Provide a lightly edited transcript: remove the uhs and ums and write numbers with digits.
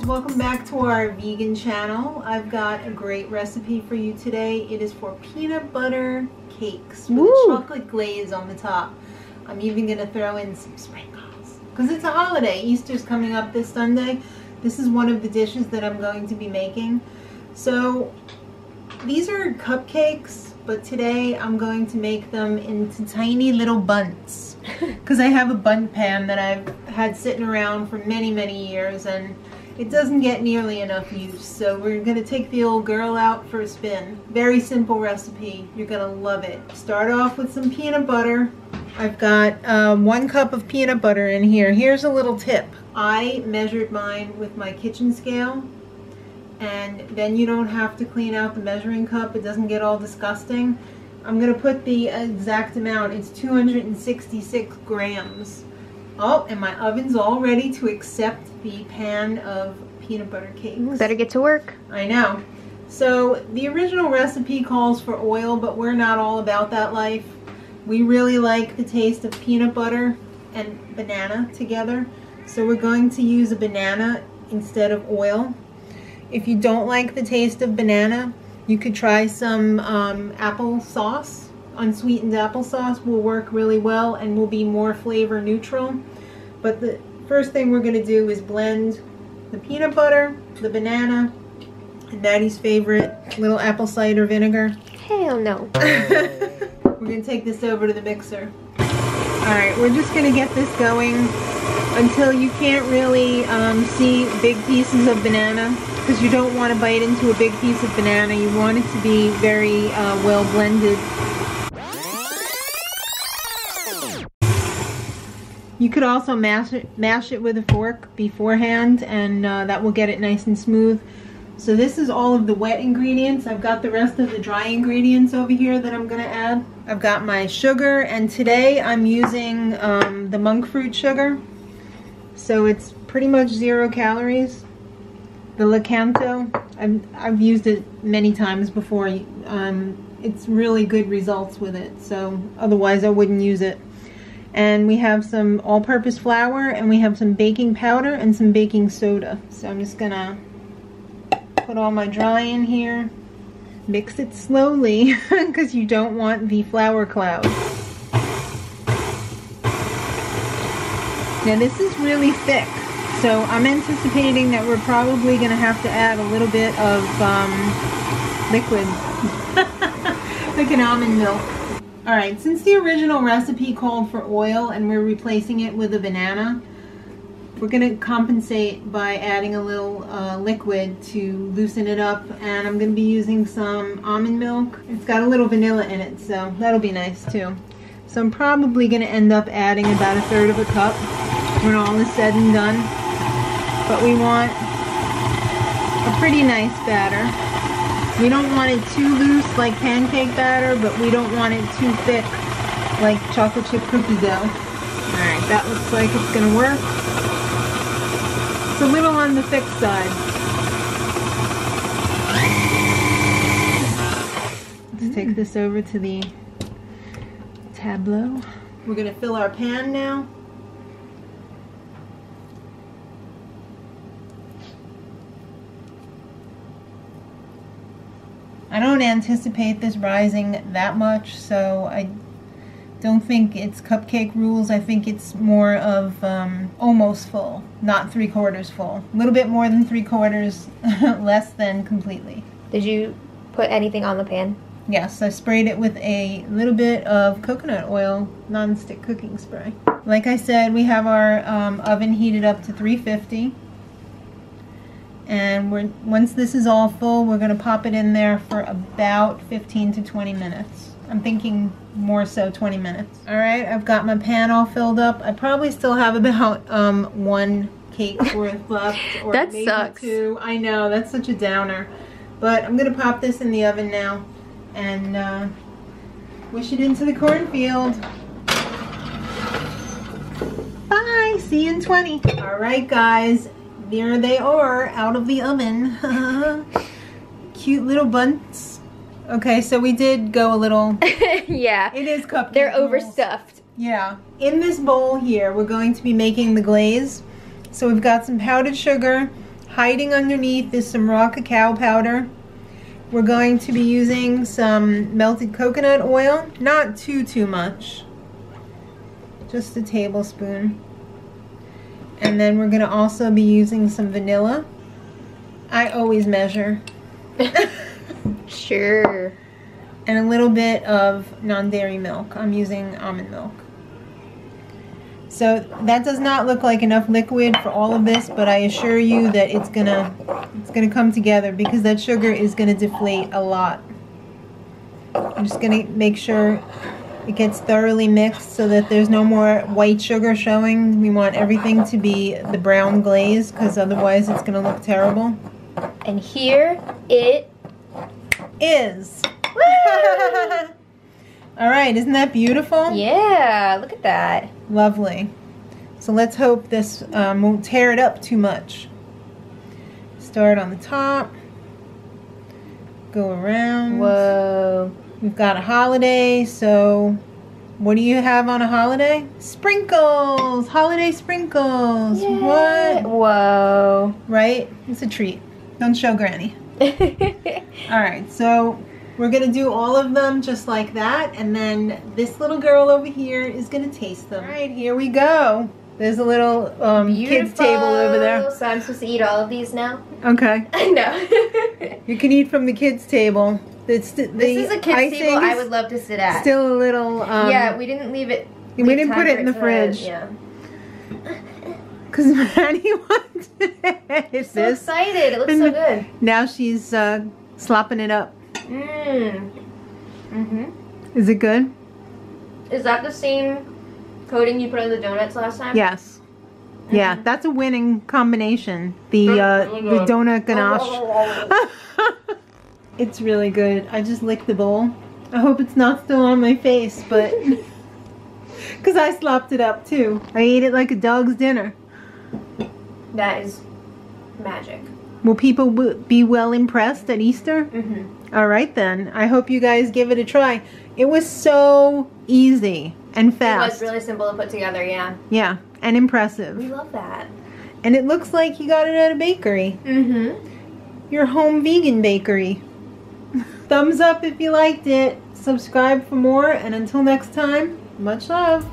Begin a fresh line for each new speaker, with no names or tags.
guys, welcome back to our vegan channel. I've got a great recipe for you today. It is for peanut butter cakes with a chocolate glaze on the top. I'm even going to throw in some sprinkles because it's a holiday. Easter's coming up this Sunday. This is one of the dishes that I'm going to be making. So these are cupcakes, but today I'm going to make them into tiny little bunts because I have a Bundt pan that I've had sitting around for many years and it doesn't get nearly enough use. So we're going to take the old girl out for a spin. Very simple recipe. You're going to love it. Start off with some peanut butter. I've got 1 cup of peanut butter in here. Here's a little tip. I measured mine with my kitchen scale, and then you don't have to clean out the measuring cup. It doesn't get all disgusting. I'm going to put the exact amount. It's 266 grams. Oh, and my oven's all ready to accept the pan of peanut butter cakes.
Better get to work.
I know. So the original recipe calls for oil, but we're not all about that life. We really like the taste of peanut butter and banana together. So we're going to use a banana instead of oil. If you don't like the taste of banana, you could try some apple sauce. Unsweetened applesauce will work really well and will be more flavor neutral. But the first thing we're going to do is blend the peanut butter, the banana, and Maddie's favorite little apple cider vinegar.
Hell no.
We're going to take this over to the mixer. Alright, we're just going to get this going until you can't really see big pieces of banana, because you don't want to bite into a big piece of banana. You want it to be very well blended. You could also mash it with a fork beforehand, and that will get it nice and smooth. So this is all of the wet ingredients. I've got the rest of the dry ingredients over here that I'm going to add. I've got my sugar, and today I'm using the monk fruit sugar. So it's pretty much 0 calories. The Lakanto, I've used it many times before. It's really good results with it, so otherwise I wouldn't use it. And we have some all-purpose flour, and we have some baking powder and some baking soda. So I'm just gonna put all my dry in here. Mix it slowly because you don't want the flour cloud. Now this is really thick, so I'm anticipating that we're probably going to have to add a little bit of liquid, like an almond milk. Alright, since the original recipe called for oil and we're replacing it with a banana, we're going to compensate by adding a little liquid to loosen it up, and I'm going to be using some almond milk. It's got a little vanilla in it, so that'll be nice too. So I'm probably going to end up adding about 1/3 of a cup when all is said and done. But we want a pretty nice batter. We don't want it too loose like pancake batter, but we don't want it too thick like chocolate chip cookie dough. Alright, that looks like it's going to work. It's a little on the thick side. Let's take this over to the tableau. We're going to fill our pan now. I don't anticipate this rising that much, so I don't think it's cupcake rules. I think it's more of almost full, not 3/4 full. A little bit more than 3/4, less than completely.
Did you put anything on the pan?
Yes, I sprayed it with a little bit of coconut oil non-stick cooking spray. Like I said, we have our oven heated up to 350. And once this is all full, we're going to pop it in there for about 15 to 20 minutes. I'm thinking more so 20 minutes. Alright, I've got my pan all filled up. I probably still have about 1 cake's worth left. Or
that
maybe
sucks.
2. I know, that's such a downer. But I'm going to pop this in the oven now and wish it into the cornfield. Bye! See you in 20. Alright guys. There they are, out of the oven. Cute little bunts. Okay, so we did go a little...
Yeah.
It is cupcake.
They're overstuffed.
Yeah. In this bowl here, we're going to be making the glaze. So we've got some powdered sugar, hiding underneath is some raw cacao powder. We're going to be using some melted coconut oil, not too much, just a tablespoon. And then we're going to also be using some vanilla. I always measure.
Sure.
And a little bit of non-dairy milk. I'm using almond milk. So that does not look like enough liquid for all of this, but I assure you that it's gonna come together because that sugar is gonna deflate a lot. I'm just gonna make sure it gets thoroughly mixed so that there's no more white sugar showing. We want everything to be the brown glaze because otherwise it's gonna look terrible.
And here it
is. All right, isn't that beautiful?
Yeah, look at that.
Lovely. So let's hope this won't tear it up too much. Start on the top. Go around.
Whoa.
We've got a holiday, so what do you have on a holiday? Sprinkles! Holiday sprinkles!
Yay.
What?
Whoa.
Right? It's a treat. Don't show Granny. Alright, so we're going to do all of them just like that, and then this little girl over here is going to taste them. Alright, here we go. There's a little kids table over there.
So I'm supposed to eat all of these now?
Okay.
No.
You can eat from the kids table. This
is a kids table I would love to sit at.
Still a little...
yeah, we didn't leave it...
We didn't put it in the fridge.
Yeah.
Because Maddie wants it.
So excited. It looks so good.
Now she's slopping it up. Is it good?
Is that the same coating you put on the donuts last time?
Yes. Yeah, that's a winning combination. The donut ganache. It's really good. I just licked the bowl. I hope it's not still on my face, but because I slopped it up too. I ate it like a dog's dinner.
That is magic.
Will people be well impressed at Easter? All right then. I hope you guys give it a try. It was so easy and fast.
It was really simple to put together, yeah.
Yeah, and impressive.
We love that.
And it looks like you got it at a bakery. Your home vegan bakery. Thumbs up if you liked it. Subscribe for more, and until next time, much love.